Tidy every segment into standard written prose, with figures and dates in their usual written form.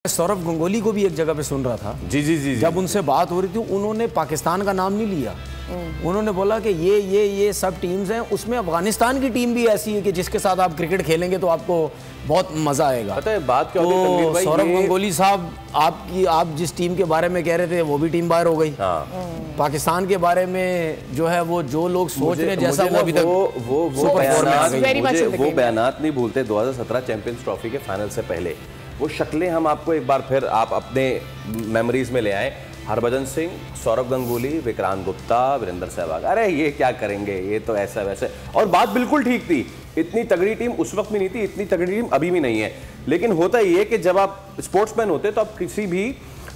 सौरव गंगोली को भी एक जगह पे सुन रहा था। जी। जब उनसे बात हो रही थी उन्होंने पाकिस्तान का नाम नहीं लिया। उन्होंने बोला कि ये सब टीम्स हैं, उसमें अफगानिस्तान की टीम भी ऐसी है कि जिसके साथ आप क्रिकेट खेलेंगे तो आपको बहुत मजा आएगा। पता है बात क्या होती है? तो सौरव गंगोली साहब, आप जिस टीम के बारे में कह रहे थे वो भी टीम बाहर हो गई। पाकिस्तान के बारे में जो है वो जो लोग सोच रहे हैं जैसा वो अभी तक वो बयानात नहीं भूलते। 2017 चैंपियंस ट्रॉफी के फाइनल से पहले वो शक्लें हम आपको एक बार फिर आप अपने मेमोरीज में ले आए। हरभजन सिंह, सौरव गंगोली, विक्रांत गुप्ता, वीरेंद्र सहवाग, अरे ये क्या करेंगे, ये तो ऐसा वैसे। और बात बिल्कुल ठीक थी, इतनी तगड़ी टीम उस वक्त भी नहीं थी, इतनी तगड़ी टीम अभी भी नहीं है। लेकिन होता ये कि जब आप स्पोर्ट्समैन होते तो आप किसी भी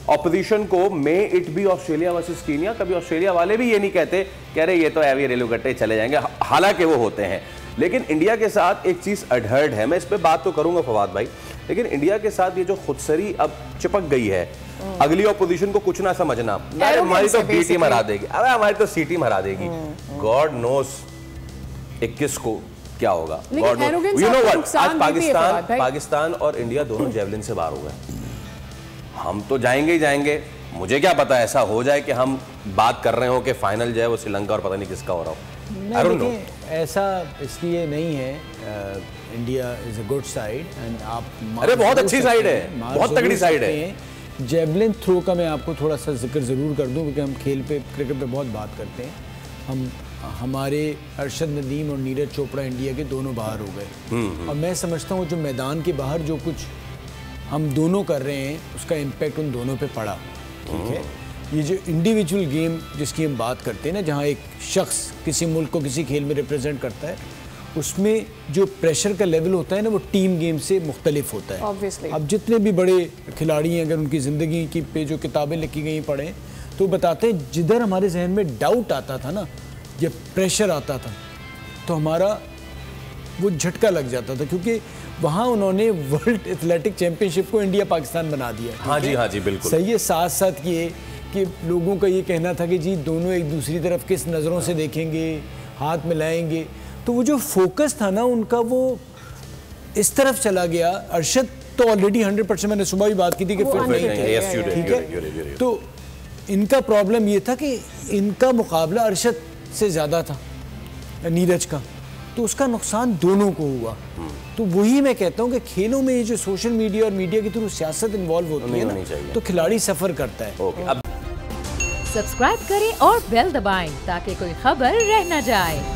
ऑपोजिशन को, may it be Australia versus Kenya, कभी ऑस्ट्रेलिया वाले भी ये नहीं कहते कि अरे ये तो एवी रेलू कट्टे चले जाएंगे, हालांकि वो होते हैं। लेकिन इंडिया के साथ एक चीज अडहर्ड है, मैं इस पे बात तो करूंगा फवाद भाई, लेकिन इंडिया के साथ ये जो खुदसरी अब चिपक गई है, अगली ऑपोजिशन को कुछ ना समझना, हमारी तो बी टीम हरा देगी, अरे हमारी तो सी टीम हरा देगी, गॉड नोस 21 को क्या होगा। God knows, you know what, आज पाकिस्तान और इंडिया दोनों जेवलिन से बाहर हो गए। हम तो जाएंगे ही जाएंगे, मुझे क्या पता ऐसा हो जाए कि हम बात कर रहे हो कि फाइनल जो है वो श्रीलंका और पता नहीं किसका हो रहा हो। आई डोंट नो, ऐसा इसलिए नहीं है। India is a good side and आप, अरे बहुत अच्छी साइड है, बहुत तगड़ी साइड है। जेवलिन थ्रो का मैं आपको थोड़ा सा जिक्र जरूर कर दूं, क्योंकि हम खेल पे, क्रिकेट पे बहुत बात करते हैं। हमारे अरशद नदीम और नीरज चोपड़ा इंडिया के दोनों बाहर हो गए, और मैं समझता हूँ जो मैदान के बाहर जो कुछ हम दोनों कर रहे हैं उसका इम्पैक्ट उन दोनों पे पड़ा। ठीक है, ये जो इंडिविजुअल गेम जिसकी हम बात करते हैं ना, जहाँ एक शख्स किसी मुल्क को किसी खेल में रिप्रेजेंट करता है, उसमें जो प्रेशर का लेवल होता है ना, वो टीम गेम से मुख्तलिफ होता है। Obviously. अब जितने भी बड़े खिलाड़ी हैं, अगर उनकी ज़िंदगी की पे जो किताबें लिखी गई पढ़ें तो बताते हैं जिधर हमारे जहन में डाउट आता था ना, जब प्रेशर आता था, तो हमारा वो झटका लग जाता था, क्योंकि वहाँ उन्होंने वर्ल्ड एथलेटिक चैंपियनशिप को इंडिया पाकिस्तान बना दिया। हाँ जी बिल्कुल सही है। साथ साथ ये कि लोगों का ये कहना था कि जी दोनों एक दूसरी तरफ किस नज़रों से देखेंगे, हाथ मिलाएंगे, तो वो जो फोकस था ना उनका, वो इस तरफ चला गया। अरशद तो ऑलरेडी 100%, मैंने सुबह भी बात की थी कि फिट नहीं थे, ठीक है। तो इनका प्रॉब्लम ये था कि इनका मुकाबला अरशद से ज़्यादा था, नीरज का, तो उसका नुकसान दोनों को हुआ। तो वही मैं कहता हूँ कि खेलों में ये जो सोशल मीडिया और मीडिया के थ्रू सियासत इन्वॉल्व होती है ना, तो खिलाड़ी सफ़र करता है। सब्सक्राइब करें और बेल दबाएं ताकि कोई खबर रह न जाए।